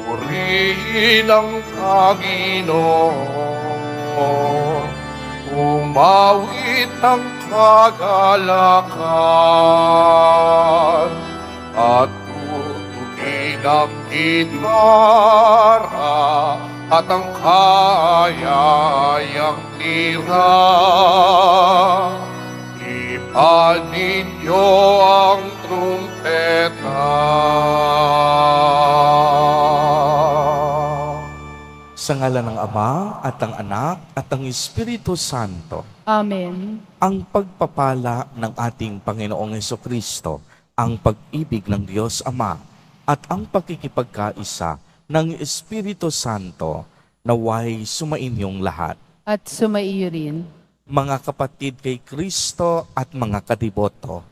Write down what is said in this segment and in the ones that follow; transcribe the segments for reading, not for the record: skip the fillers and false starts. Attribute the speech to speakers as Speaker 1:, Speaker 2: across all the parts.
Speaker 1: Purihin ang Panginoon, umawit ang kagalakan, at tutugin ang gitara at ang kayayang lira. Ipaninyo ang trumpeta.
Speaker 2: Sa ngalan ng Ama, at ng Anak, at ng Espiritu Santo.
Speaker 3: Amen.
Speaker 2: Ang pagpapala ng ating Panginoong Hesukristo, ang pag-ibig ng Diyos Ama, at ang pakikipagkaisa ng Espiritu Santo, naway sumainyong lahat.
Speaker 3: At sumaiyo rin.
Speaker 2: Mga kapatid kay Kristo at mga kadiboto,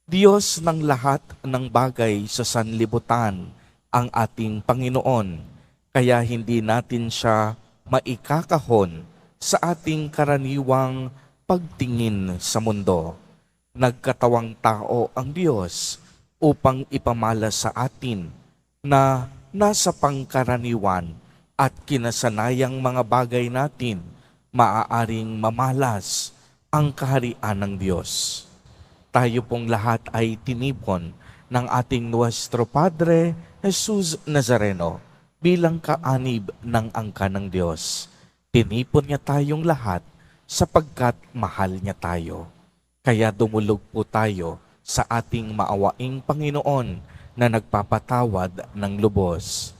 Speaker 2: Diyos ng lahat ng bagay sa sanlibutan, ang ating Panginoon, kaya hindi natin siya maikakahon sa ating karaniwang pagtingin sa mundo. Nagkatawang tao ang Diyos upang ipamala sa atin na nasa pangkaraniwan at kinasanayang mga bagay natin maaaring mamalas ang kaharian ng Diyos. Tayo pong lahat ay tinipon ng ating Nuestro Padre Jesus Nazareno bilang kaanib ng angka ng Diyos. Tinipon niya tayong lahat sapagkat mahal niya tayo. Kaya dumulog po tayo sa ating maawaing Panginoon na nagpapatawad ng lubos.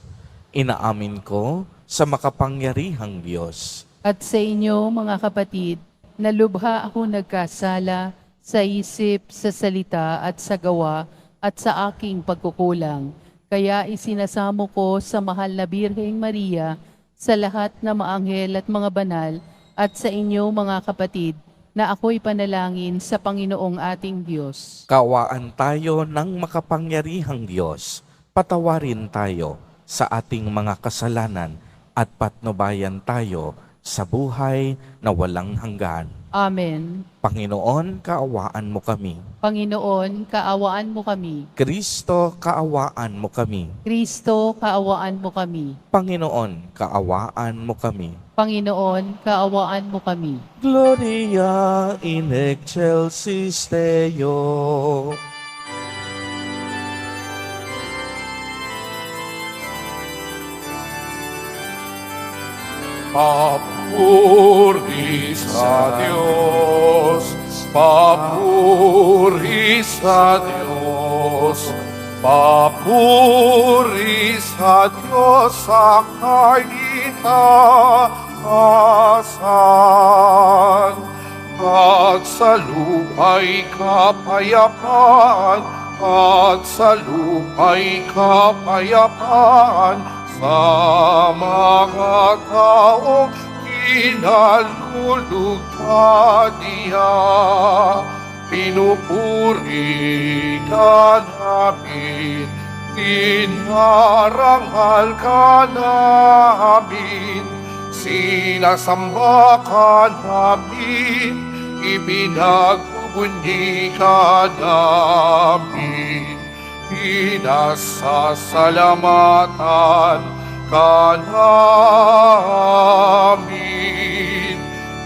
Speaker 2: Inaamin ko sa makapangyarihang Diyos.
Speaker 3: At sa inyo, mga kapatid, na lubha ako nagkasala sa isip, sa salita at sa gawa at sa aking pagkukulang. Kaya isinasamo ko sa mahal na Birheng Maria, sa lahat na maanghel at mga banal, at sa inyo, mga kapatid, na ako'y panalangin sa Panginoong ating Diyos.
Speaker 2: Kaawaan tayo ng makapangyarihang Diyos. Patawarin tayo sa ating mga kasalanan at patnubayan tayo sa buhay na walang hanggan.
Speaker 3: Amen.
Speaker 2: Panginoon, kaawaan mo kami.
Speaker 3: Panginoon, kaawaan mo kami.
Speaker 2: Kristo, kaawaan mo kami.
Speaker 3: Kristo, kaawaan mo kami.
Speaker 2: Panginoon, kaawaan mo kami.
Speaker 3: Panginoon, kaawaan mo kami.
Speaker 2: Gloria in excelsis Deo.
Speaker 1: Papuri sa Diyos, papuri sa Diyos, papuri sa Diyos sa kaitaasan, at sa lupa'y kapayapaan, at sa lupa'y kapayapaan, sa mga taong kinalulugta niya. Pinupuri ka namin, dinaranghal ka namin, sinasamba ka namin, ibinagbubunyi ka namin. Pinasasalamatan ka namin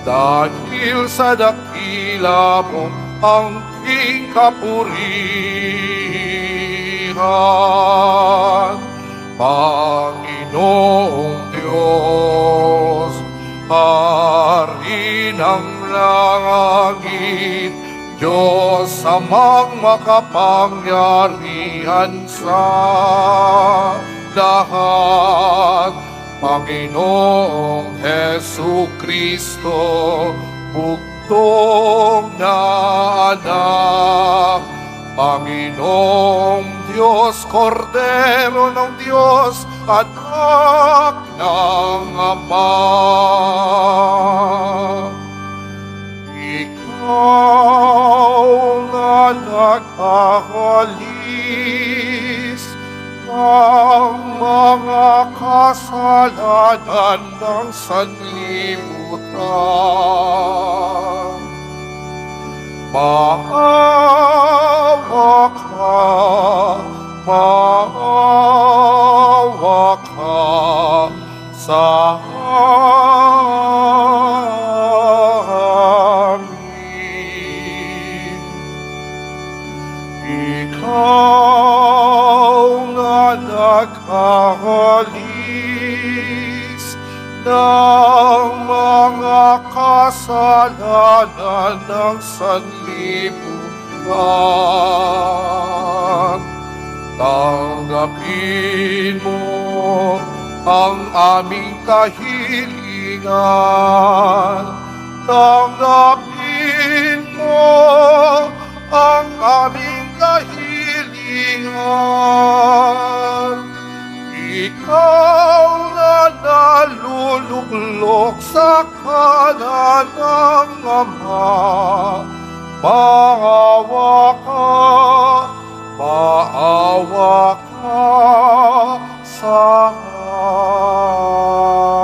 Speaker 1: dahil sa dakila mo ang iyong kapurihan. Panginoong Diyos, Hari ng langit, Diyos amang makapangyarihan sa lahat, Panginoong Hesukristo, bugtong na anak, Panginoong Diyos, Kordero ng Diyos, at anak ng Ama. Ikaw na nagkakalis ng mga kasalanan ng sanlibutan. Maawa ka maawa ka sa amin. Ikaw na nagkakalis ng mga kasalanan ng sanlibutan. Tanggapin mo ang aming kahilingan. Tanggapin mo ang aming kahilingan. Ikaw na naluluklok sa kanan ng Ama, maawa ka sa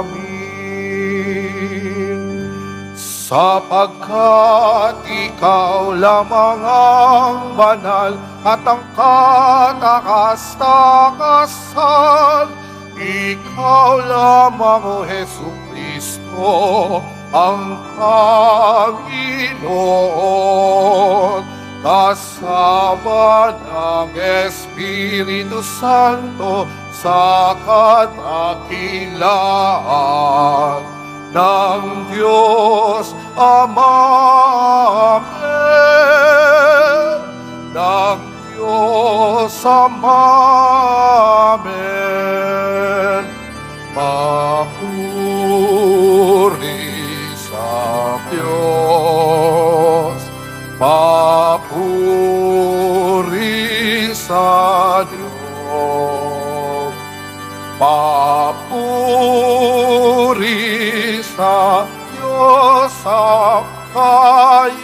Speaker 1: amin. Sapagkat ikaw lamang ang banal at ang katakas-takasan, ikaw lamang, O Jesucristo, ang Panginoon, kasama ng Espiritu Santo sa kadakilaan ng Diyos Ama. Amen. Ng Diyos Ama. Amen. Papuri sa Diyos. Papuri sa Diyos. Papuri sa Diyos sa kaitaasan.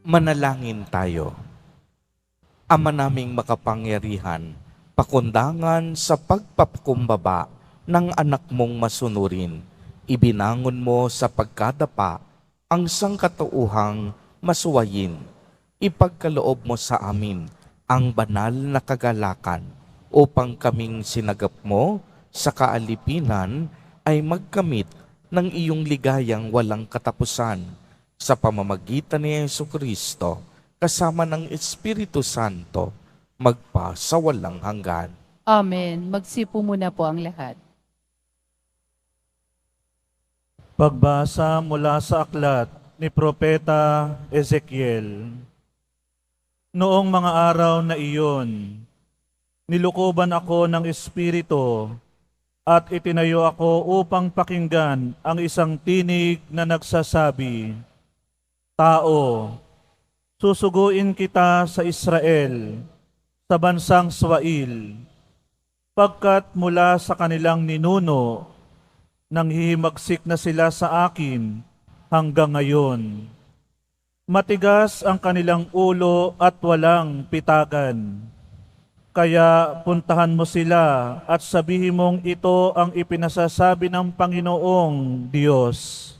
Speaker 2: Manalangin tayo. Ama naming makapangyarihan, pakundangan sa pagpapakumbaba ng anak mong masunurin, ibinangon mo sa pagkadapa ang sangkatauhang masuwayin. Ipagkaloob mo sa amin ang banal na kagalakan upang kaming sinagap mo sa kaalipinan ay magkamit ng iyong ligayang walang katapusan sa pamamagitan ni Jesucristo kasama ng Espiritu Santo magpa sa walang hanggan.
Speaker 3: Amen. Magsipo muna po ang lahat.
Speaker 4: Pagbasa mula sa aklat ni Propeta Ezekiel. Noong mga araw na iyon, nilukoban ako ng Espiritu at itinayo ako upang pakinggan ang isang tinig na nagsasabi, Tao, susuguin kita sa Israel, sa bansang Swail, pagkat mula sa kanilang ninuno, nanghihimagsik na sila sa akin hanggang ngayon. Matigas ang kanilang ulo at walang pitagan. Kaya puntahan mo sila at sabihin mong ito ang ipinasasabi ng Panginoong Diyos.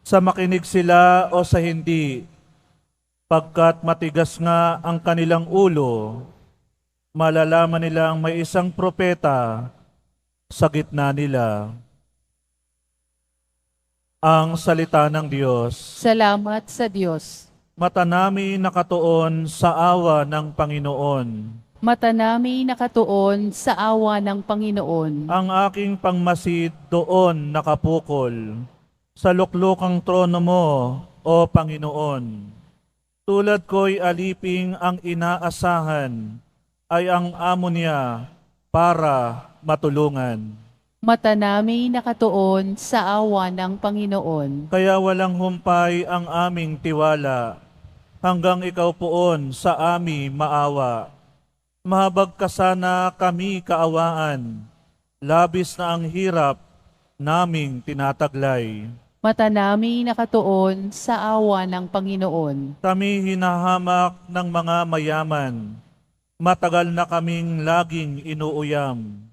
Speaker 4: Sa makinig sila o sa hindi, pagkat matigas nga ang kanilang ulo, malalaman nilang may isang propeta sa gitna nila. Ang salita ng Diyos.
Speaker 3: Salamat sa Diyos.
Speaker 4: Mata namin nakatuon sa awa ng Panginoon.
Speaker 3: Mata namin nakatuon sa awa ng Panginoon.
Speaker 4: Ang aking pangmasid doon nakapukol, sa luklukang trono mo, O Panginoon. Tulad ko'y aliping ang inaasahan, ay ang amo niya para matulungan.
Speaker 3: Mata namin nakatuon sa awa ng Panginoon.
Speaker 4: Kaya walang humpay ang aming tiwala, hanggang ikaw poon sa ami maawa. Mahabag ka sana kami kaawaan, labis na ang hirap naming tinataglay.
Speaker 3: Mata namin nakatuon sa awa ng Panginoon.
Speaker 4: Kami hinahamak ng mga mayaman, Matagal na kaming laging inuuyam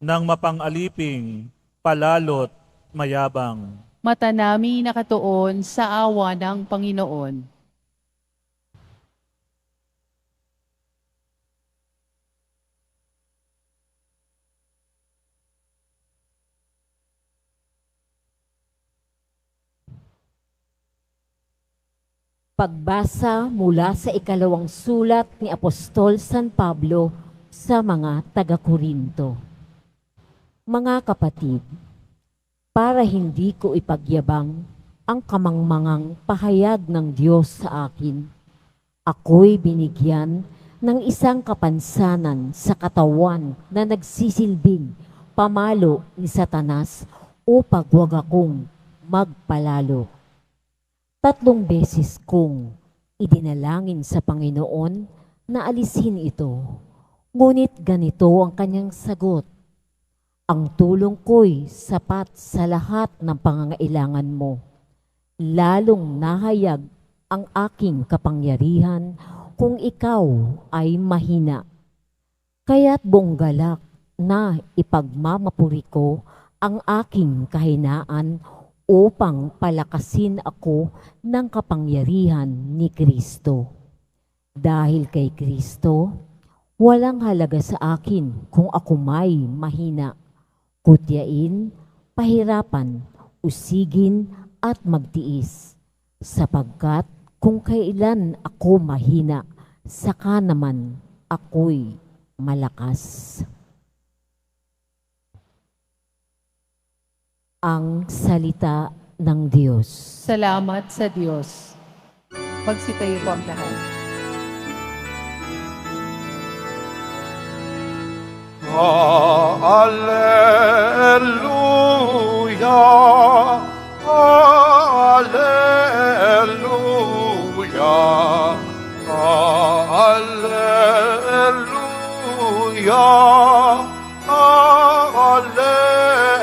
Speaker 4: ng mapang-aliping, palalot, mayabang.
Speaker 3: Mata namin nakatuon sa awa ng Panginoon.
Speaker 5: Pagbasa mula sa ikalawang sulat ni Apostol San Pablo sa mga taga-Korinto. Mga kapatid, para hindi ko ipagyabang ang kamangmangang pahayag ng Diyos sa akin, ako'y binigyan ng isang kapansanan sa katawan na nagsisilbing pamalo ni Satanas o pagwag akong magpalalo. 3 beses kong idinalangin sa Panginoon na alisin ito. Ngunit ganito ang kanyang sagot. Ang tulong ko'y sapat sa lahat ng pangangailangan mo. Lalong nahayag ang aking kapangyarihan kung ikaw ay mahina. Kaya't buong galak na ipagmamapuri ko ang aking kahinaan upang palakasin ako ng kapangyarihan ni Kristo. Dahil kay Kristo, walang halaga sa akin kung ako may mahina, kutyain, pahirapan, usigin at magtiis. Sapagkat kung kailan ako mahina, saka naman ako'y malakas. Ang salita ng Diyos.
Speaker 3: Salamat sa Diyos. Magsitayo po ang lahat.
Speaker 1: Alleluia, alleluia, alleluia, alleluia.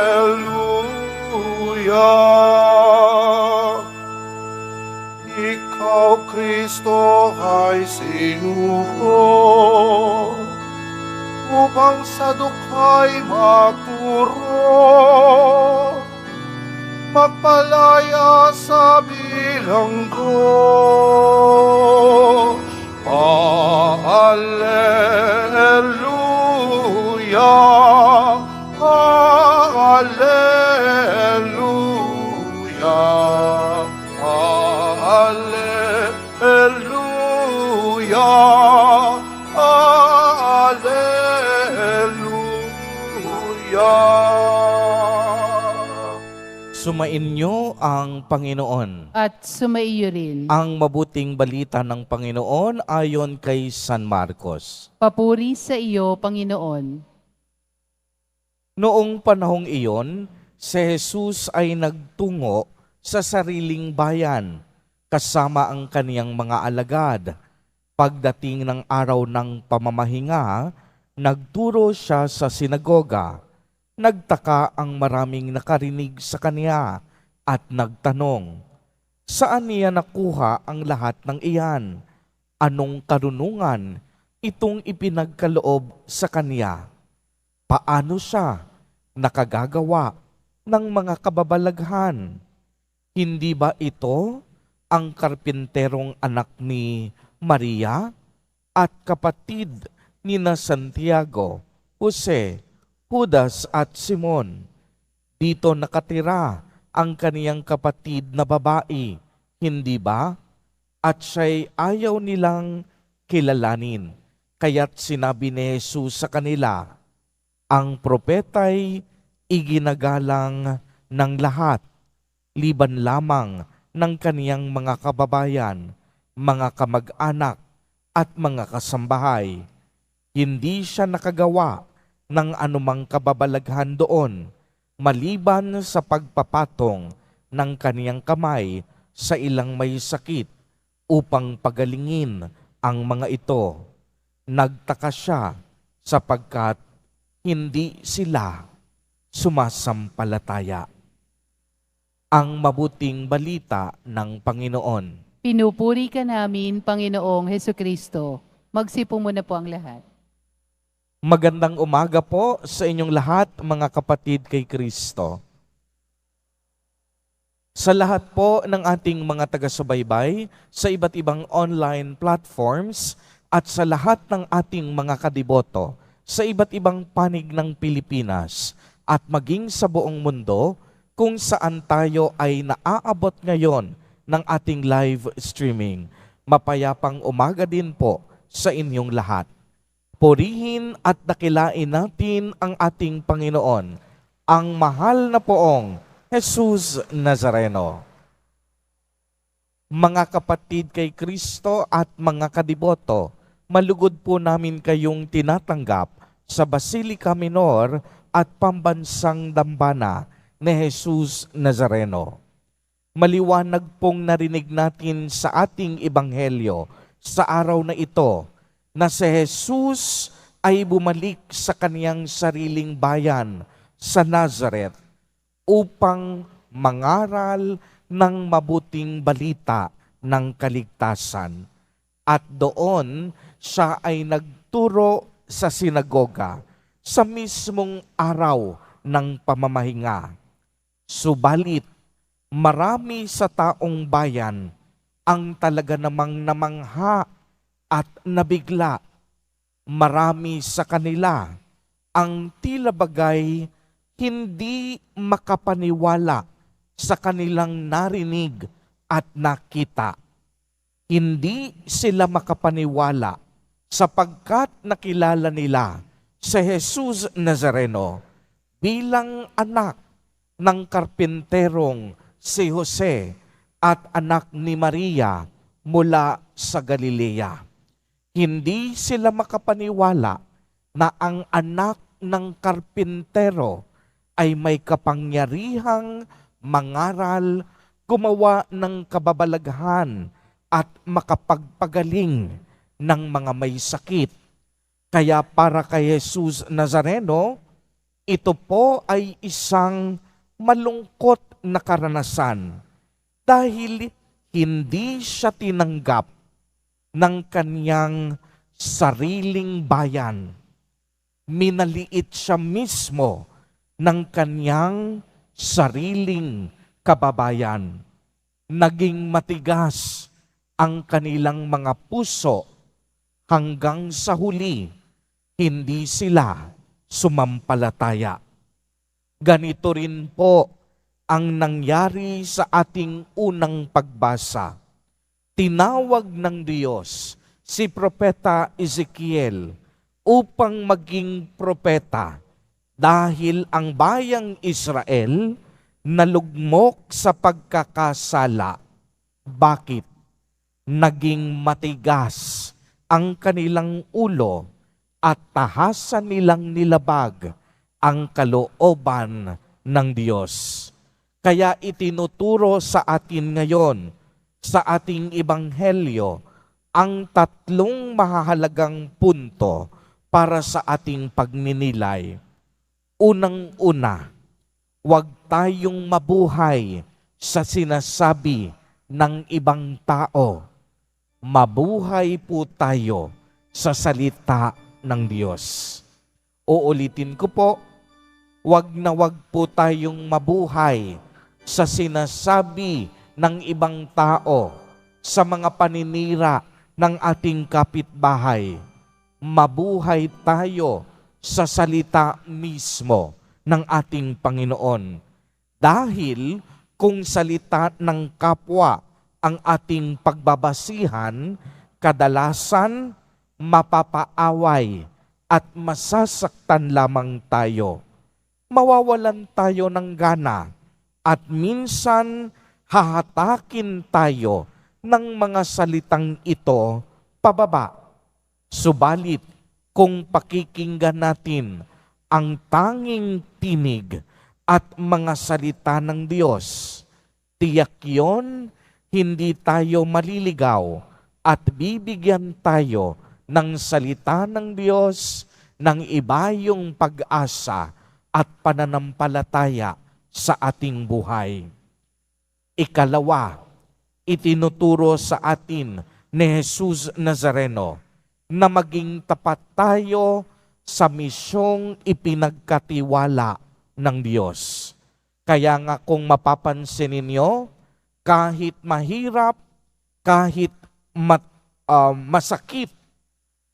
Speaker 1: Ikaw, Kristo, ay sinuko upang sa dukha'y magturo, magpalaya sa bilanggo. Alleluia, alleluia, alleluia,
Speaker 2: Sumainyo ang Panginoon.
Speaker 3: At sumaiyo rin.
Speaker 2: Ang mabuting balita ng Panginoon ayon kay San Marcos.
Speaker 3: Papuri sa iyo, Panginoon.
Speaker 2: Noong panahong iyon, si Jesus ay nagtungo sa sariling bayan kasama ang kaniyang mga alagad. Pagdating ng araw ng pamamahinga, nagturo siya sa sinagoga. Nagtaka ang maraming nakarinig sa kaniya at nagtanong, saan niya nakuha ang lahat ng iyan? Anong karunungan itong ipinagkaloob sa kaniya? Paano siya nakagagawa ng mga kababalaghan? Hindi ba ito ang karpinterong anak ni Maria at kapatid nina Santiago, Jose, Judas at Simon? Dito nakatira ang kaniyang kapatid na babae, hindi ba? At siya'y ayaw nilang kilalanin. Kaya't sinabi ni Jesus sa kanila, ang propeta'y iginagalang ng lahat, liban lamang ng kaniyang mga kababayan, mga kamag-anak at mga kasambahay. Hindi siya nakagawa ng anumang kababalaghan doon, maliban sa pagpapatong ng kaniyang kamay sa ilang may sakit upang pagalingin ang mga ito. Nagtaka siya sapagkat hindi sila sumasampalataya. Ang mabuting balita ng Panginoon.
Speaker 3: Pinupuri ka namin, Panginoong Hesukristo. Magsipo muna po ang lahat.
Speaker 2: Magandang umaga po sa inyong lahat, mga kapatid kay Kristo. Sa lahat po ng ating mga taga-subaybay sa iba't ibang online platforms at sa lahat ng ating mga kadiboto sa iba't ibang panig ng Pilipinas at maging sa buong mundo kung saan tayo ay naaabot ngayon ng ating live streaming. Mapayapang umaga din po sa inyong lahat. Purihin at dakilain natin ang ating Panginoon, ang mahal na poong Jesus Nazareno. Mga kapatid kay Kristo at mga kadiboto, malugod po namin kayong tinatanggap sa Basilica Minor at Pambansang Dambana ni Jesus Nazareno. Maliwanag pong narinig natin sa ating ebanghelyo sa araw na ito na si Jesus ay bumalik sa kaniyang sariling bayan sa Nazareth upang mangaral ng mabuting balita ng kaligtasan. At doon siya ay nagturo sa sinagoga sa mismong araw ng pamamahinga. Subalit, marami sa taong bayan ang talaga namang namangha at nabigla. Marami sa kanila ang tila bagay hindi makapaniwala sa kanilang narinig at nakita. Hindi sila makapaniwala sapagkat nakilala nila si Jesus Nazareno bilang anak ng karpinterong si Jose at anak ni Maria mula sa Galilea. Hindi sila makapaniwala na ang anak ng karpintero ay may kapangyarihang mangaral, gumawa ng kababalaghan at makapagpagaling ng mga may sakit. Kaya para kay Jesus Nazareno, ito po ay isang malungkot na karanasan dahil hindi siya tinanggap ng kanyang sariling bayan. Minaliit siya mismo ng kanyang sariling kababayan. Naging matigas ang kanilang mga puso hanggang sa huli, hindi sila sumampalataya. Ganito rin po ang nangyari sa ating unang pagbasa. Tinawag ng Diyos si Propeta Ezekiel upang maging propeta dahil ang bayang Israel nalugmok sa pagkakasala. Bakit? Naging matigas ang kanilang ulo at tahasan nilang nilabag ang kalooban ng Diyos. Kaya itinuturo sa atin ngayon sa ating ebanghelyo ang tatlong mahahalagang punto para sa ating pagninilay. Unang-una, huwag tayong mabuhay sa sinasabi ng ibang tao. Mabuhay po tayo sa salita ng Diyos. Uulitin ko po, huwag na huwag po tayong mabuhay sa sinasabi ng ibang tao, sa mga paninira ng ating kapitbahay. Mabuhay tayo sa salita mismo ng ating Panginoon. Dahil kung salita ng kapwa ang ating pagbabasihan, kadalasan mapapaaway at masasaktan lamang tayo. Mawawalan tayo ng gana at minsan hahatakin tayo ng mga salitang ito pababa. Subalit, kung pakikinggan natin ang tanging tinig at mga salita ng Diyos, tiyak yon, hindi tayo maliligaw at bibigyan tayo ng salita ng Diyos ng ibayong pag-asa at pananampalataya sa ating buhay. Ikalawa, itinuturo sa atin ni Jesus Nazareno na maging tapat tayo sa misyong ipinagkatiwala ng Diyos. Kaya nga kung mapapansin ninyo, kahit mahirap, kahit masakit,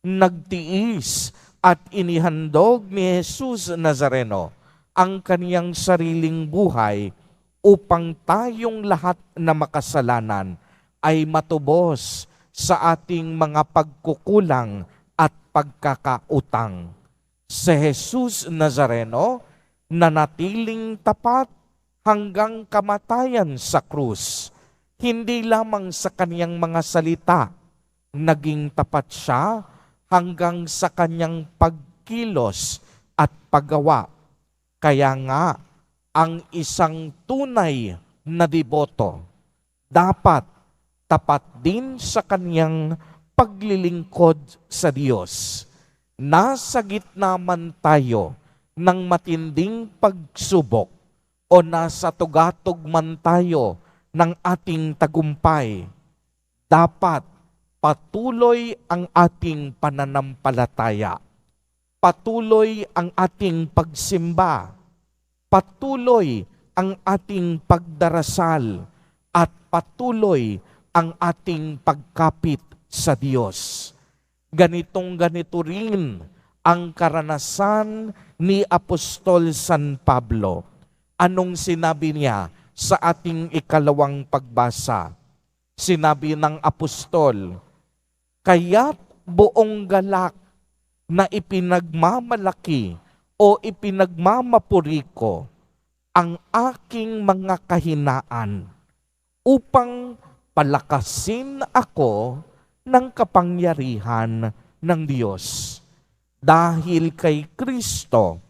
Speaker 2: nagtiis at inihandog ni Jesus Nazareno ang kaniyang sariling buhay upang tayong lahat na makasalanan ay matubos sa ating mga pagkukulang at pagkakautang. Si Jesus Nazareno nanatiling tapat hanggang kamatayan sa krus. Hindi lamang sa kaniyang mga salita, naging tapat siya hanggang sa kaniyang pagkilos at paggawa. Kaya nga, ang isang tunay na deboto dapat tapat din sa kaniyang paglilingkod sa Diyos. Nasa gitna man tayo ng matinding pagsubok o nasa tugatog man tayo ng ating tagumpay, dapat patuloy ang ating pananampalataya. Patuloy ang ating pagsimba. Patuloy ang ating pagdarasal. At patuloy ang ating pagkapit sa Diyos. Ganito rin ang karanasan ni Apostol San Pablo. Anong sinabi niya sa ating ikalawang pagbasa? Sinabi ng apostol, "Kaya't buong galak na ipinagmamalaki o ipinagmamapuri ko ang aking mga kahinaan upang palakasin ako ng kapangyarihan ng Diyos. Dahil kay Kristo,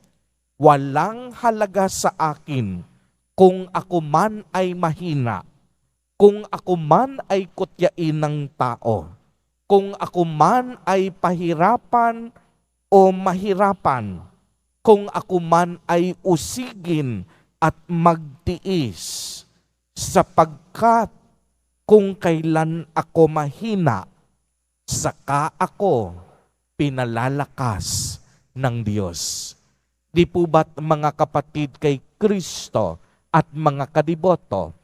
Speaker 2: walang halaga sa akin kung ako man ay mahina, kung ako man ay kutyain ng tao, kung ako man ay pahirapan o mahirapan, kung ako man ay usigin at magtiis, sapagkat kung kailan ako mahina, saka ako pinalalakas ng Diyos." Di po ba't mga kapatid kay Kristo at mga kadiboto,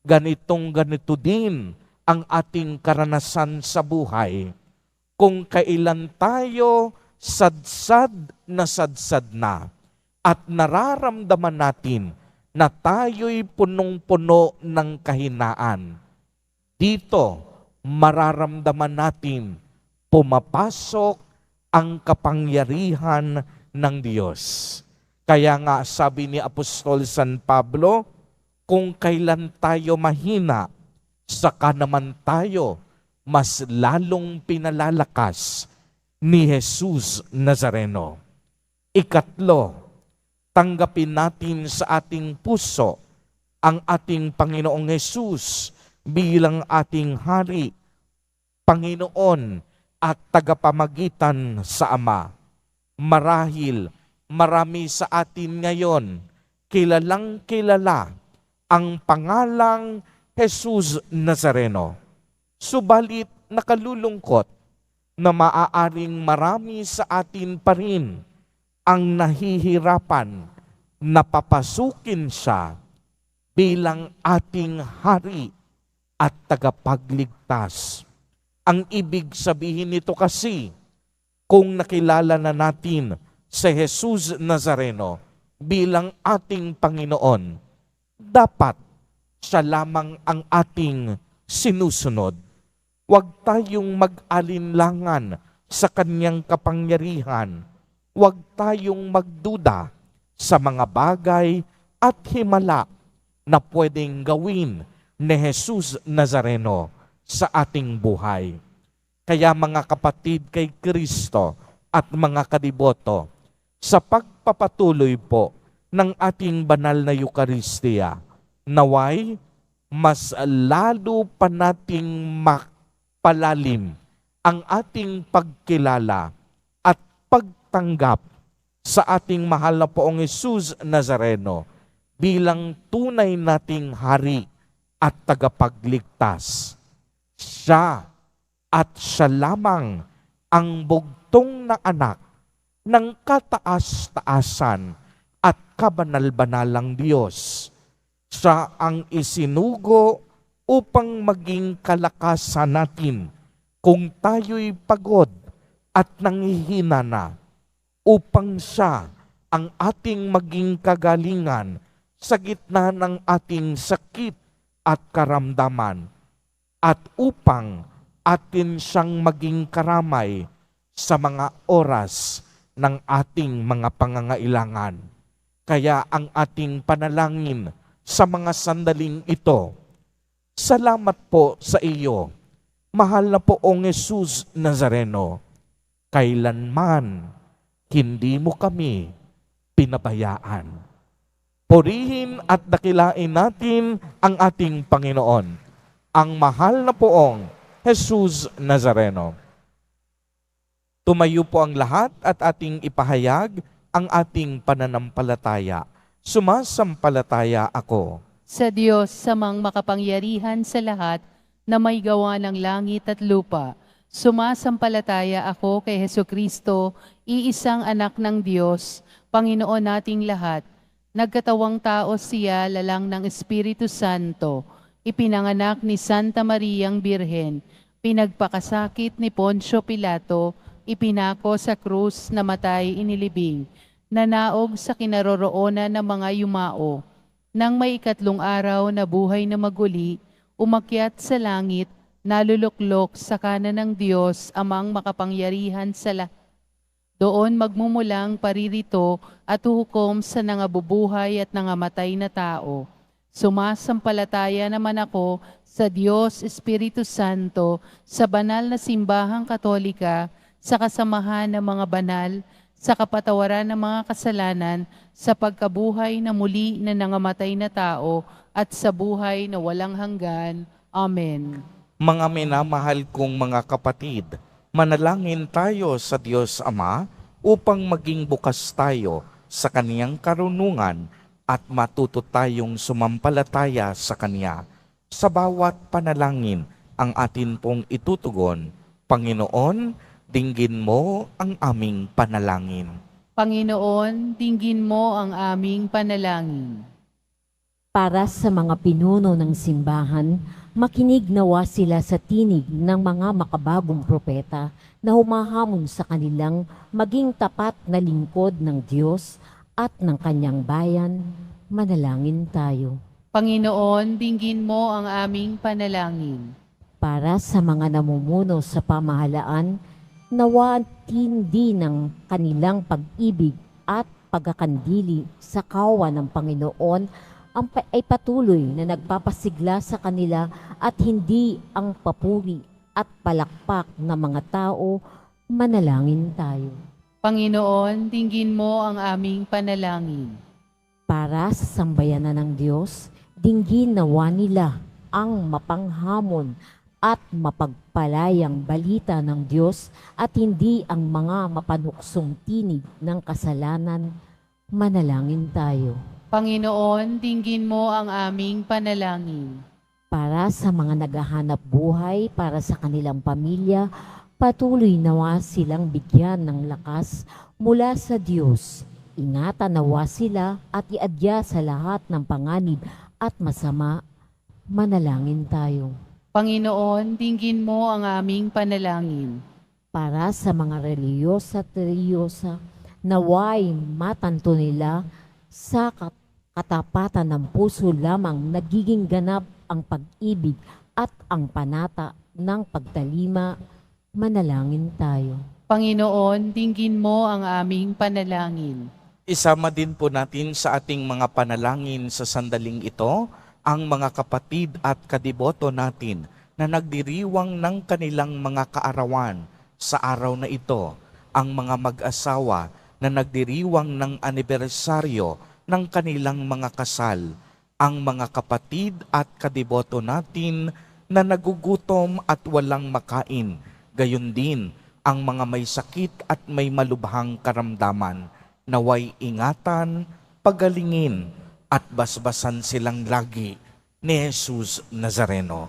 Speaker 2: ganito din ang ating karanasan sa buhay. Kung kailan tayo sadsad na at nararamdaman natin na tayo'y punong-puno ng kahinaan, dito mararamdaman natin pumapasok ang kapangyarihan ng Diyos. Kaya nga sabi ni Apostol San Pablo, kung kailan tayo mahina, saka naman tayo mas lalong pinalalakas ni Jesus Nazareno. Ikatlo, tanggapin natin sa ating puso ang ating Panginoong Jesus bilang ating Hari, Panginoon at tagapamagitan sa Ama. Marahil marami sa atin ngayon kilalang kilala ang pangalang Jesus Nazareno. Subalit nakalulungkot na maaaring marami sa atin pa rin ang nahihirapan na papasukin siya bilang ating Hari at tagapagligtas. Ang ibig sabihin nito kasi, kung nakilala na natin si Jesus Nazareno bilang ating Panginoon, dapat siya lamang ang ating sinusunod. Huwag tayong mag-alinlangan sa kanyang kapangyarihan. Huwag tayong magduda sa mga bagay at himala na pwedeng gawin ni Jesus Nazareno sa ating buhay. Kaya mga kapatid kay Kristo at mga kadiboto, sa pagpapatuloy po ng ating banal na Eukaristiya, naway mas lalo pa nating mapalalim ang ating pagkilala at pagtanggap sa ating mahal na Poong Jesus Nazareno bilang tunay nating Hari at tagapagligtas. Siya at siya lamang ang bugtong na anak ng kataas-taasan at kabanal-banalang Diyos. Siya ang isinugo upang maging kalakasan natin kung tayo'y pagod at nanghihina na, upang siya ang ating maging kagalingan sa gitna ng ating sakit at karamdaman, at upang atin siyang maging karamay sa mga oras ng ating mga pangangailangan. Kaya ang ating panalangin sa mga sandaling ito, salamat po sa iyo, mahal na poong Jesus Nazareno. Kailanman hindi mo kami pinabayaan. Purihin at dakilain natin ang ating Panginoon, ang mahal na poong Jesus Nazareno. Tumayo po ang lahat at ating ipahayag ang ating pananampalataya. Sumasampalataya ako
Speaker 3: Sa Diyos samang makapangyarihan sa lahat na may gawa ng langit at lupa. Sumasampalataya ako kay Hesukristo, iisang anak ng Diyos, Panginoon nating lahat. Nagkatawang tao siya lalang ng Espiritu Santo, ipinanganak ni Santa Mariang Birhen, pinagpakasakit ni Poncio Pilato, ipinako sa krus, namatay, inilibing, nanaog sa kinaroroonan ng mga yumao. Nang may ikatlong araw na buhay na maguli, umakyat sa langit, naluluklok sa kanan ng Diyos, amang makapangyarihan sa lahat. Doon magmumulang paririto at hukom sa nangabubuhay at nangamatay na tao. Sumasampalataya naman ako sa Diyos Espiritu Santo, sa banal na simbahang katolika, sa kasamahan ng mga banal, sa kapatawaran ng mga kasalanan, sa pagkabuhay na muli na nangamatay na tao, at sa buhay na walang hanggan. Amen.
Speaker 2: Mga minamahal kong mga kapatid, manalangin tayo sa Diyos Ama upang maging bukas tayo sa Kaniyang karunungan at matuto tayong sumampalataya sa Kaniya. Sa bawat panalangin ang atin pong itutugon, Panginoon, dinggin mo ang aming panalangin.
Speaker 3: Panginoon, dinggin mo ang aming panalangin.
Speaker 5: Para sa mga pinuno ng simbahan, makinig nawa sila sa tinig ng mga makabagong propeta na humahamon sa kanilang maging tapat na lingkod ng Diyos at ng kanyang bayan. Manalangin tayo.
Speaker 3: Panginoon, dinggin mo ang aming panalangin.
Speaker 5: Para sa mga namumuno sa pamahalaan, nawa tindi ng kanilang pag-ibig at pagkakandili sa kawa ng Panginoon ay patuloy na nagpapasigla sa kanila at hindi ang papuri at palakpak ng mga tao. Manalangin tayo.
Speaker 3: Panginoon, dinggin mo ang aming panalangin.
Speaker 5: Para sa sambayanan ng Diyos, dinggin nawa nila ang mapanghamon at mapagpalayang balita ng Diyos at hindi ang mga mapanuksong tinig ng kasalanan. Manalangin tayo.
Speaker 3: Panginoon, dinggin mo ang aming panalangin.
Speaker 5: Para sa mga naghahanap buhay, para sa kanilang pamilya, patuloy nawa silang bigyan ng lakas mula sa Diyos. Ingatan nawa sila at iadya sa lahat ng panganib at masama. Manalangin tayo.
Speaker 3: Panginoon, dinggin mo ang aming panalangin.
Speaker 5: Para sa mga reliyosa at reliyosa, naway matanto nila sa katapatan ng puso lamang nagiging ganap ang pag-ibig at ang panata ng pagtalima. Manalangin tayo.
Speaker 3: Panginoon, dinggin mo ang aming panalangin.
Speaker 2: Isama din po natin sa ating mga panalangin sa sandaling ito ang mga kapatid at kadiboto natin na nagdiriwang ng kanilang mga kaarawan sa araw na ito, ang mga mag-asawa na nagdiriwang ng anibersaryo ng kanilang mga kasal, ang mga kapatid at kadiboto natin na nagugutom at walang makain, gayon din ang mga may sakit at may malubhang karamdaman, naway ingatan, pagalingin, at basbasan silang lagi ni Jesus Nazareno.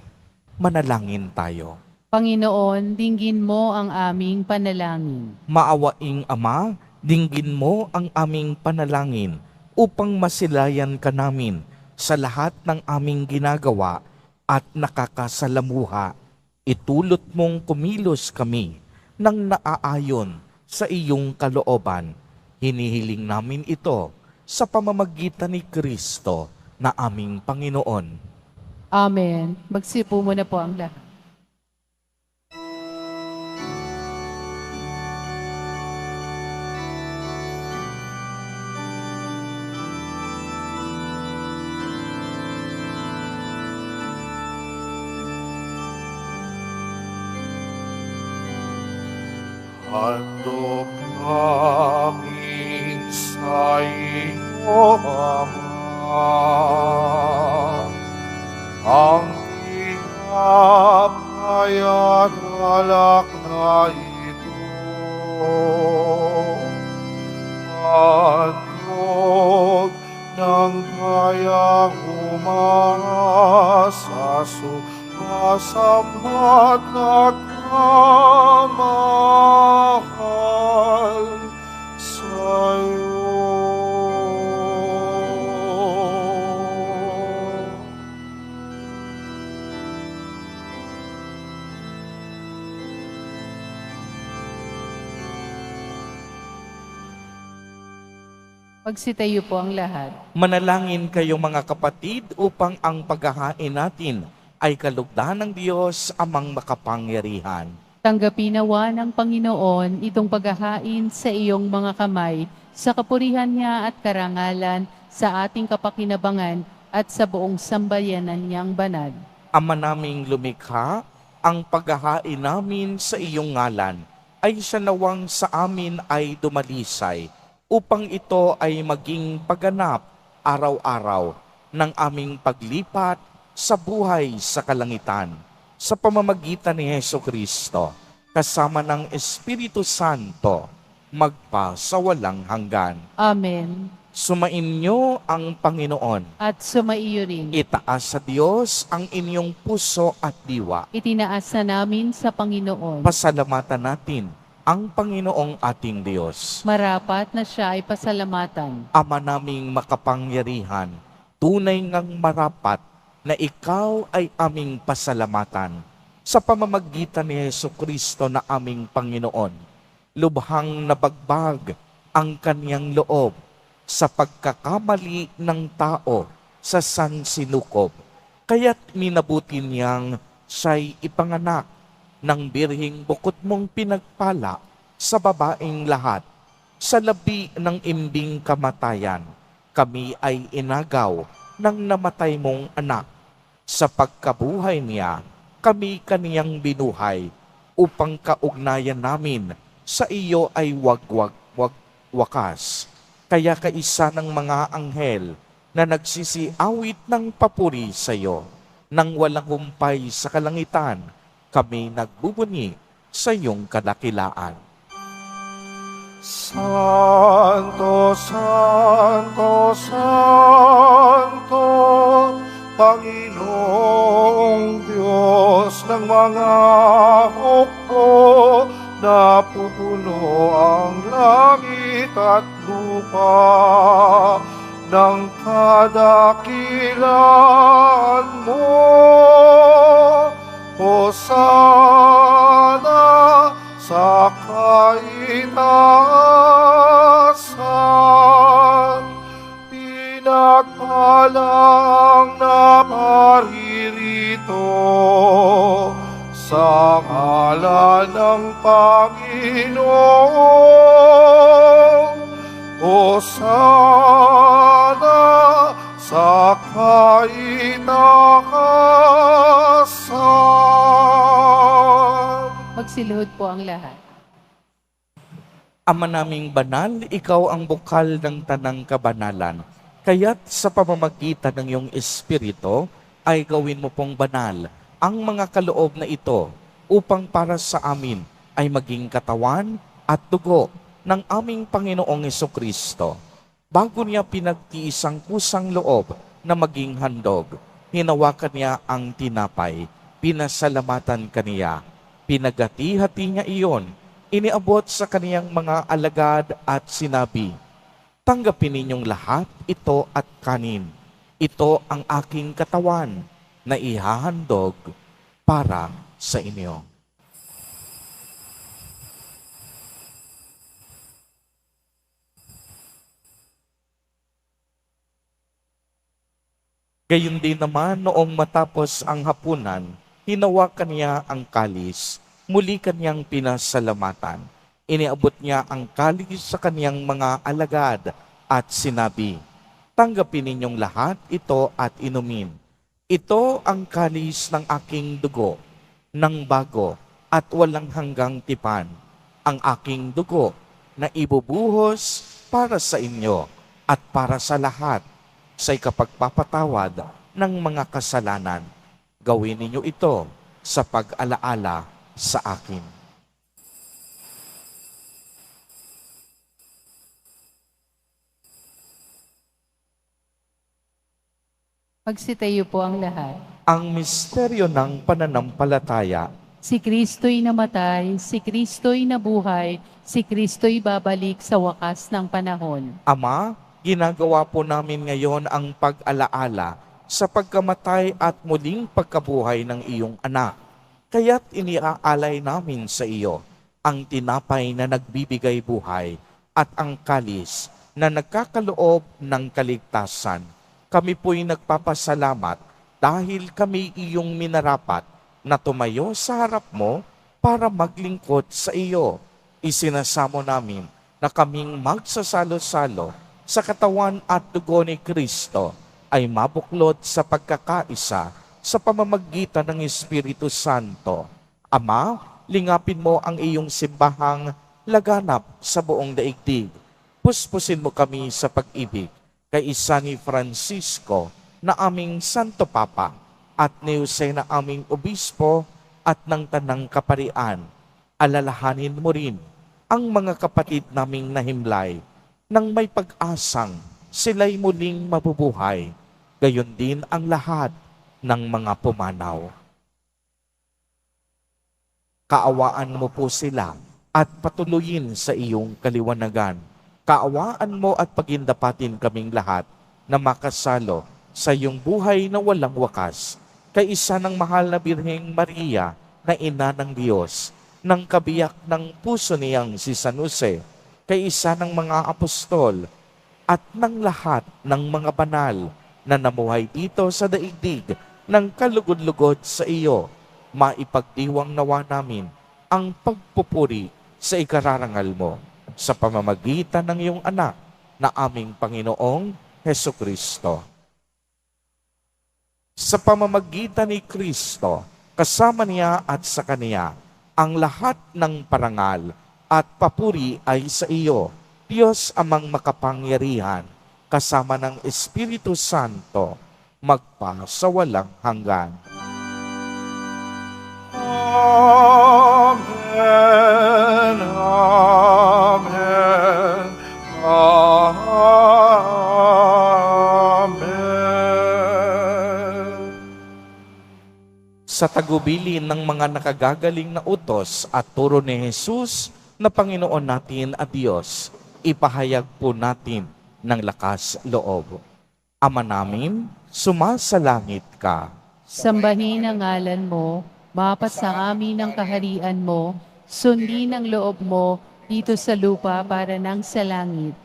Speaker 2: Manalangin tayo.
Speaker 3: Panginoon, dinggin mo ang aming panalangin.
Speaker 2: Maawaing Ama, dinggin mo ang aming panalangin upang masilayan ka namin sa lahat ng aming ginagawa at nakakasalamuha. Itulot mong kumilos kami ng naaayon sa iyong kalooban. Hinihiling namin ito sa pamamagitan ni Kristo na aming Panginoon.
Speaker 3: Amen. Magsipo muna po ang lahat.
Speaker 1: Handog kami sa iyo, Ama, ang tinapay at alak na ito. Handog ng kayang umasa, sumasambat na kamahal sa'yo.
Speaker 3: Magsitayo po ang lahat.
Speaker 2: Manalangin kayo mga kapatid upang ang paghahain natin ay kalugdan ng Diyos amang makapangyarihan.
Speaker 3: Tanggapin nawa ng Panginoon itong paghahain sa iyong mga kamay, sa kapurihan niya at karangalan, sa ating kapakinabangan at sa buong sambayanan niyang banal.
Speaker 2: Ama naming lumikha, ang paghahain namin sa iyong ngalan ay siya nawang sa amin ay dumalisay, upang ito ay maging pagganap araw-araw ng aming paglipat sa buhay sa kalangitan, sa pamamagitan ni Hesukristo, kasama ng Espiritu Santo, magpa sa walang hanggan.
Speaker 3: Amen.
Speaker 2: Sumainyo ang Panginoon.
Speaker 3: At sumaiyo rin.
Speaker 2: Itaas sa Diyos ang inyong puso at diwa.
Speaker 3: Itinaas na namin sa Panginoon.
Speaker 2: Pasalamatan natin ang Panginoong ating Diyos.
Speaker 3: Marapat na siya ay pasalamatan.
Speaker 2: Ama naming makapangyarihan, tunay ngang marapat na ikaw ay aming pasalamatan sa pamamagitan ni Hesukristo na aming Panginoon. Lubhang nabagbag ang kaniyang loob sa pagkakamali ng tao sa sansinukob. Kaya't minabuti niyang siya'y ipanganak ng birhing bukod mong pinagpala sa babaeng lahat. Sa labi ng imbing kamatayan, kami ay inagaw ng namatay mong anak. Sa pagkabuhay niya, kami kaniyang binuhay upang kaugnayan namin sa iyo ay wakas. Kaya kaisa ng mga anghel na nagsisiawit ng papuri sa iyo, nang walang humpay sa kalangitan, kami nagbubuni sa iyong kadakilaan.
Speaker 1: Santo, Santo, Santo, Panginoong Diyos ng mga hukbo, napupuno ang langit at lupa ng kadakilaan mo. Hosana sa kaitaasan, pinagpalang na paririto sa ngalan ng Panginoon. Hosana sa kaitaasan.
Speaker 3: Magsiluhod po ang lahat.
Speaker 2: Ama naming banal, ikaw ang bukal ng tanang kabanalan. Kaya't sa pamamagitan ng iyong Espiritu, ay gawin mo pong banal ang mga kaloob na ito upang para sa amin ay maging katawan at dugo ng aming Panginoong Hesukristo. Bago niya pinagtiis ang kusang loob na maging handog, hinawakan niya ang tinapay, pinasalamatan kaniya, Pinagati-hati niya iyon, iniabot sa kaniyang mga alagad at sinabi, "Tanggapin ninyong lahat ito at kanin. Ito ang aking katawan na ihahandog para sa inyo." Gayon din naman noong matapos ang hapunan, hinawakan niya ang kalis, muli kanyang pinasalamatan. Iniabot niya ang kalis sa kaniyang mga alagad at sinabi, "Tanggapin ninyong lahat ito at inumin. Ito ang kalis ng aking dugo, ng bago at walang hanggang tipan, ang aking dugo na ibubuhos para sa inyo at para sa lahat sa ikapagpapatawad ng mga kasalanan. Gawin ninyo ito sa pag-alaala sa akin."
Speaker 3: Magsitayo po ang lahat.
Speaker 2: Ang misteryo ng pananampalataya.
Speaker 3: Si Kristo'y namatay, si Kristo'y nabuhay, si Kristo'y babalik sa wakas ng panahon.
Speaker 2: Ama, ginagawa po namin ngayon ang pag-alaala sa pagkamatay at muling pagkabuhay ng iyong anak. Kaya't iniaalay namin sa iyo ang tinapay na nagbibigay buhay at ang kalis na nagkakaloob ng kaligtasan. Kami po'y nagpapasalamat dahil kami iyong minarapat na tumayo sa harap mo para maglingkod sa iyo. Isinasamo namin na kaming magsasalo-salo sa katawan at dugo ni Kristo ay mabuklod sa pagkakaisa sa pamamagitan ng Espiritu Santo. Ama, lingapin mo ang iyong simbahang laganap sa buong daigdig. Puspusin mo kami sa pag-ibig kay isa ni Francisco na aming Santo Papa at ni Jose na aming Obispo at ng Tanang Kaparian. Alalahanin mo rin ang mga kapatid naming nahimlay nang may pag-asang sila'y muling mabubuhay. Gayon din ang lahat ng mga pumanaw. Kaawaan mo po sila at patuloyin sa iyong kaliwanagan. Kaawaan mo at pagindapatin kaming lahat na makasalo sa iyong buhay na walang wakas, kay isa ng mahal na Birheng Maria na ina ng Diyos, ng kabiyak ng puso niyang si San Jose, kay isa ng mga apostol, at ng lahat ng mga banal na namuhay dito sa daigdig ng kalugod-lugod sa iyo. Maipagdiwang nawa namin ang pagpupuri sa ikararangal mo sa pamamagitan ng iyong anak na aming Panginoong Hesukristo. Sa pamamagitan ni Kristo, kasama niya at sa Kaniya, ang lahat ng parangal at papuri ay sa iyo, Diyos amang makapangyarihan, kasama ng Espiritu Santo, magpa sa walang hanggan.
Speaker 1: Amen. Amen. Amen.
Speaker 2: Sa tagubilin ng mga nakagagaling na utos at turo ni Jesus na Panginoon natin at Diyos, ipahayag po natin ng lakas loob. Ama namin, sumasalangit ka.
Speaker 3: Sambahin ang ngalan mo, mapasa amin ang kaharian mo, sundin ang loob mo dito sa lupa para nang sa langit.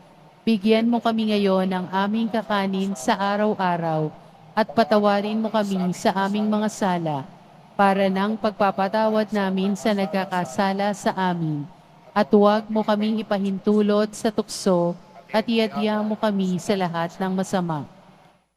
Speaker 3: Bigyan mo kami ngayon ng aming kakanin sa araw-araw at patawarin mo kami sa aming mga sala para nang pagpapatawad namin sa nagkakasala sa amin. At huwag mo kaming ipahintulot sa tukso at iadya mo kami sa lahat ng masama.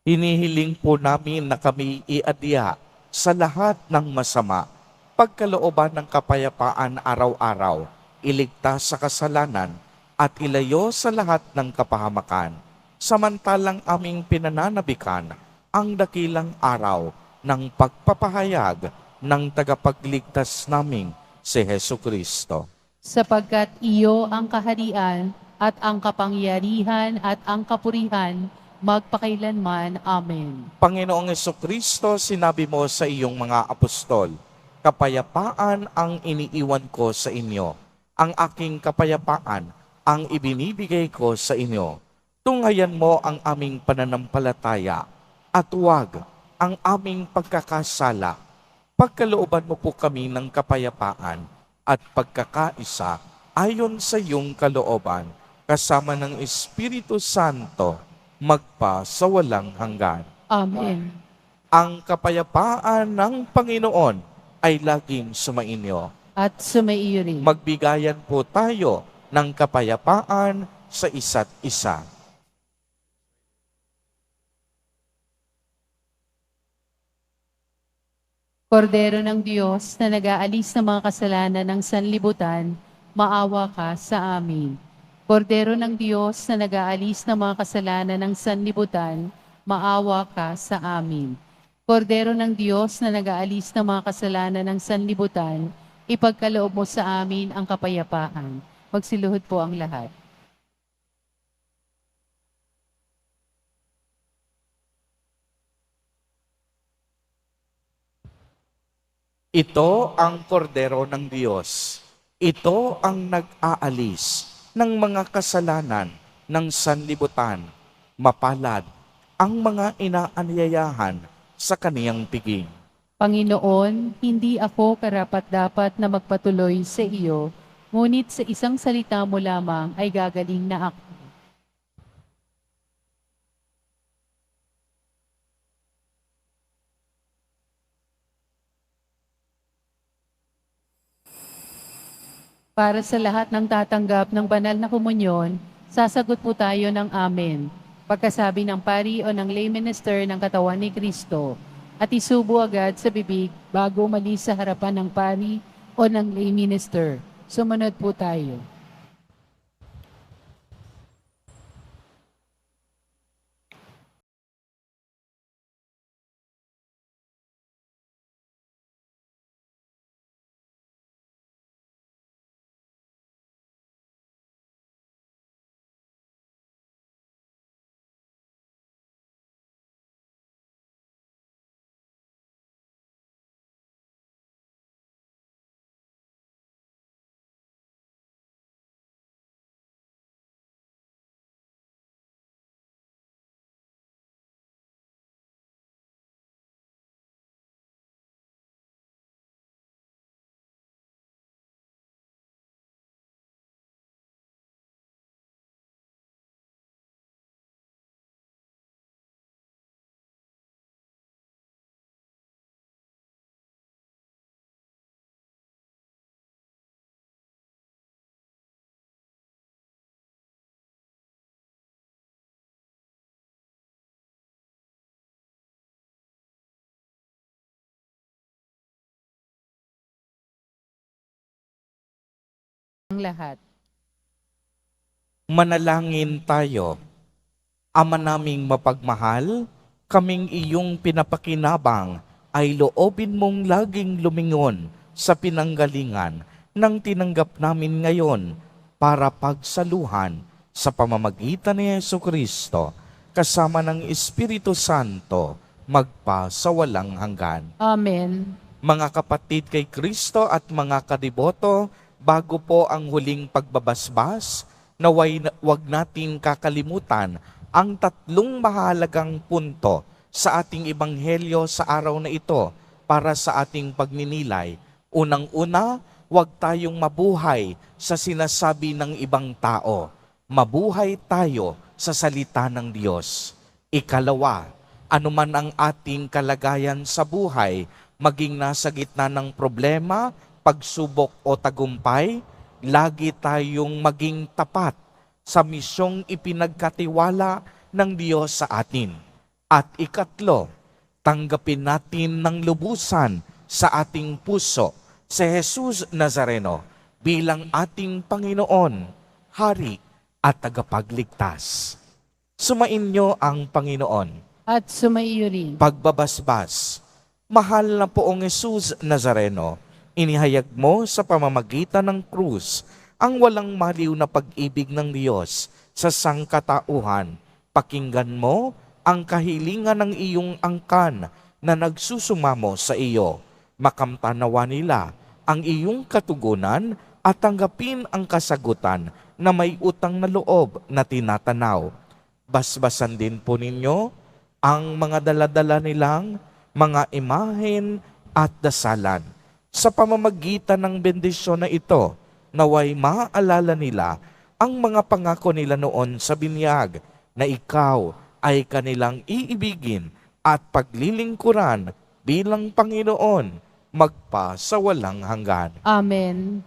Speaker 2: Hinihiling po namin na kami iadya sa lahat ng masama, pagkalooban ng kapayapaan araw-araw, iligtas sa kasalanan, at ilayo sa lahat ng kapahamakan. Samantalang aming pinananabikan ang dakilang araw ng pagpapahayag ng tagapagligtas naming si Hesukristo.
Speaker 3: Sapagkat iyo ang kaharian at ang kapangyarihan at ang kapurihan magpakailanman. Amen.
Speaker 2: Panginoong Hesukristo, sinabi mo sa iyong mga apostol, Kapayapaan ang iniiwan ko sa inyo. Ang aking kapayapaan ang ibinibigay ko sa inyo. Tunghayan mo ang aming pananampalataya at huwag ang aming pagkakasala. Pagkalooban mo po kami ng kapayapaan at pagkakaisa ayon sa iyong kalooban, kasama ng Espiritu Santo, magpa sa walang hanggan.
Speaker 3: Amen.
Speaker 2: Ang kapayapaan ng Panginoon ay laging sumainyo.
Speaker 3: At sumaiyo rin.
Speaker 2: Magbigayan po tayo ng kapayapaan sa isa't isa.
Speaker 3: Kordero ng Diyos na nag-aalis ng mga kasalanan ng sanlibutan, maawa ka sa amin. Kordero ng Diyos na nag-aalis ng mga kasalanan ng sanlibutan, maawa ka sa amin. Kordero ng Diyos na nag-aalis ng mga kasalanan ng sanlibutan, ipagkaloob mo sa amin ang kapayapaan. Magsiluhod po ang lahat.
Speaker 2: Ito ang kordero ng Diyos. Ito ang nag-aalis ng mga kasalanan ng sanlibutan. Mapalad ang mga inaanyayahan sa kaniyang piging.
Speaker 3: Panginoon, hindi ako karapat-dapat na magpatuloy sa iyo, ngunit sa isang salita mo lamang ay gagaling na ako. Para sa lahat ng tatanggap ng banal na komunyon, sasagot po tayo ng Amen. Pagkasabi ng pari o ng lay minister ng katawan ni Kristo, at isubo agad sa bibig bago umalis sa harapan ng pari o ng lay minister. Sumunod po tayo. Ang lahat.
Speaker 2: Manalangin tayo. Ama naming mapagmahal, kaming iyong pinapakinabang ay loobin mong laging lumingon sa pinanggalingan ng tinanggap namin ngayon para pagsaluhan sa pamamagitan ni Jesucristo kasama ng Espiritu Santo magpa sa walang hanggan.
Speaker 3: Amen.
Speaker 2: Mga kapatid kay Kristo at mga kadiboto, bago po ang huling pagbabasbas, naway wag natin kakalimutan ang tatlong mahalagang punto sa ating ebanghelyo sa araw na ito para sa ating pagninilay. Unang-una, wag tayong mabuhay sa sinasabi ng ibang tao. Mabuhay tayo sa salita ng Diyos. Ikalawa, anuman ang ating kalagayan sa buhay, maging nasa gitna ng problema, pagsubok o tagumpay, lagi tayong maging tapat sa misyong ipinagkatiwala ng Diyos sa atin. At ikatlo, tanggapin natin ng lubusan sa ating puso si Jesus Nazareno bilang ating Panginoon, Hari at tagapagligtas. Sumainyo ang Panginoon.
Speaker 3: At sumaiyo rin.
Speaker 2: Pagbabasbas, mahal na poong Jesus Nazareno, inihayag mo sa pamamagitan ng krus ang walang maliw na pag-ibig ng Diyos sa sangkatauhan. Pakinggan mo ang kahilingan ng iyong angkan na nagsusumamo sa iyo. Makamtanawa nila ang iyong katugunan at tanggapin ang kasagutan na may utang na loob na tinatanaw. Basbasan din po ninyo ang mga daladala nilang mga imahen at dasalan. Sa pamamagitan ng bendisyon na ito, naway maaalala nila ang mga pangako nila noon sa binyag na ikaw ay kanilang iibigin at paglilingkuran bilang Panginoon magpa sa walang hanggan.
Speaker 3: Amen.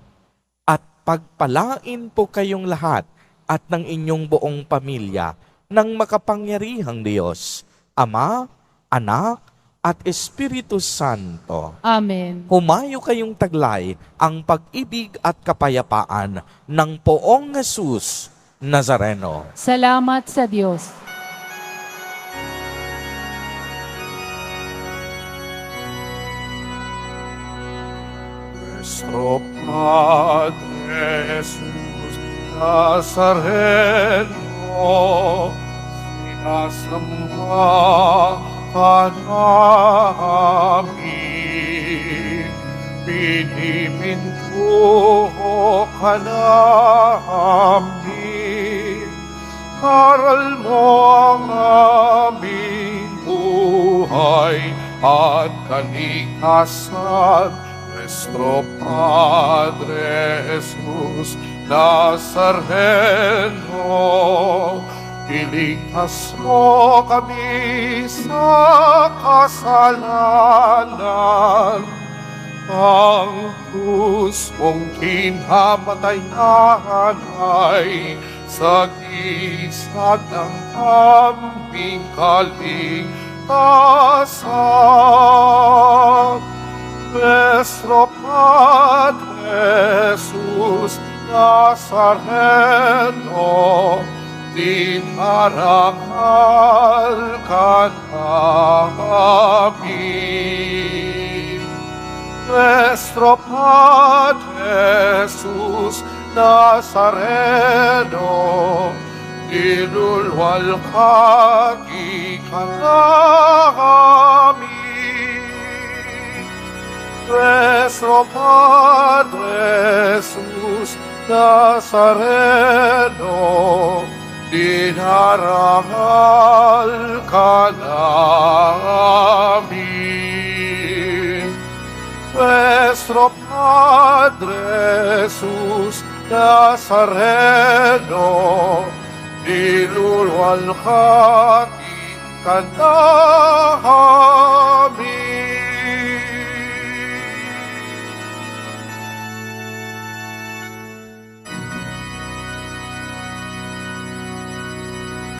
Speaker 2: At pagpalain po kayong lahat at ng inyong buong pamilya ng makapangyarihang Diyos, Ama, Anak, at Espiritu Santo.
Speaker 3: Amen.
Speaker 2: Humayo kayong taglay ang pag-ibig at kapayapaan ng Poong Jesus Nazareno.
Speaker 3: Salamat sa Diyos.
Speaker 1: Nuestro Padre Jesus Nazareno, sinasamba ka namin, piniminto ka namin, aral mo ang aming buhay at kalikasan. Nuestro Padre Jesus Nazareno, iligtas mo kami sa kasalanan. Ang krus mong kinamatayan ay sagisag ng aming kaligtasan. Nuestro Padre Jesus Nazareno, dinarangal ka namin. Nuestro Padre Jesus Nazareno, dinulwalhati ka namin. Nuestro Padre Jesus Nazareno, dinarangal ka namin. Nuestro Padre Jesus Nazareno, dinulwalhati ka namin.